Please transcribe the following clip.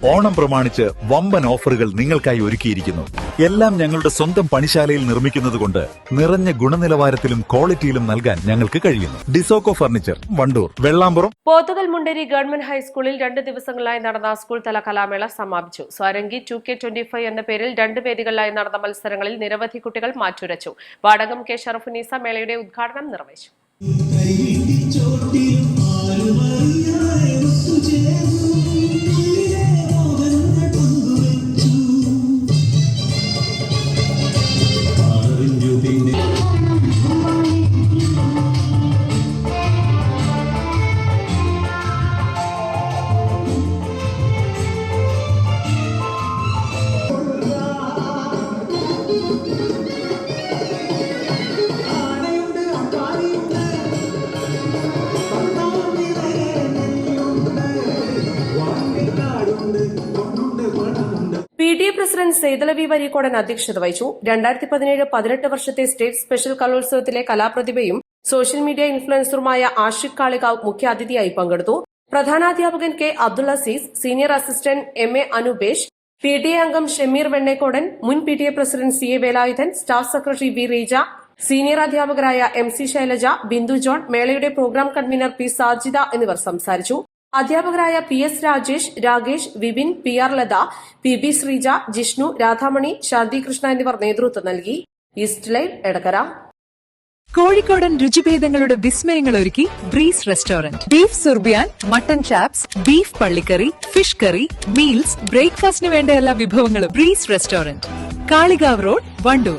ഓണം പ്രമാണിച്ച് വമ്പൻ ഓഫറുകൾ നിങ്ങൾക്കായി ഒരുക്കിയിരിക്കുന്നു. എല്ലാം ഞങ്ങളുടെ സ്വന്തം പണിശാലയിൽ നിർമ്മിക്കുന്നതുകൊണ്ട് നിറഞ്ഞ ഗുണനിലവാരത്തിലും ക്വാളിറ്റിയിലും നൽകാൻ ഞങ്ങൾക്ക് കഴിയുന്നു. ഡിസോക്കോ ഫർണിച്ചർ, വണ്ടൂർ, വെള്ളാമ്പുറം. പോത്തുകൽ മുണ്ടേരി ഗവൺമെന്റ് ഹൈസ്കൂളിൽ 2 ദിവസങ്ങളായി നടന്ന സ്കൂൾ തല കലാമേള സമാപിച്ചു. സ്വാരംഗി 2K25 എന്ന പേരിൽ 2 വേദികളിലായി നടന്ന മത്സരങ്ങളിൽ നിരവധി കുട്ടികൾ മാറ്റുരച്ചു. വാടകം കെ ഷറഫുനീസ മേളയുടെ ഉദ്ഘാടനം നിർവഹിച്ചു. PTA പ്രസിഡന്റ് സെയ്തലവി വരീക്കോടൻ അധ്യക്ഷത വഹിച്ചു. 2017-18 വർഷത്തെ സ്റ്റേറ്റ് സ്പെഷ്യൽ കലോത്സവത്തിലെ കലാപ്രതിഭയും സോഷ്യൽ മീഡിയ ഇൻഫ്ലുവൻസറുമായ ആഷിഖ് കാളികാവ് മുഖ്യാതിഥിയായി പങ്കെടുത്തു. പ്രധാനാധ്യാപകൻ K Abdul Azeez, senior assistant MA Anupesh, PTA അംഗം ഷമീർ വെണ്ണേക്കോടൻ, മുൻ PTA president CA Velayudhan, staff secretary V Reeja, senior അധ്യാപകരായ MC ശൈലജ, ബിന്ദു ജോൺ, മേളയുടെ പ്രോഗ്രാം കൺവീനർ P സാജിദ എന്നിവർ സംസാരിച്ചു. അധ്യാപകരായ PS Rajesh, Rakesh, Vipin, PR Latha, PB Sreeja, Jishnu, Radhamani, ശാന്തി കൃഷ്ണ എന്നിവർ നേതൃത്വം നൽകി. East live Edakkara. കോഴിക്കോടൻ രുചിഭേദങ്ങളുടെ വിസ്മയങ്ങൾ ഒരുക്കി ബ്രീസ് റെസ്റ്റോറന്റ്. ബീഫ് സുർബിയാൻ, മട്ടൻ ചാപ്സ്, ബീഫ് പള്ളിക്കറി, ഫിഷ് കറി, മീൽസ്, ബ്രേക്ക്ഫാസ്റ്റിന് വേണ്ട എല്ലാ വിഭവങ്ങളും breeze restaurant, Kalikavu road, Wandoor.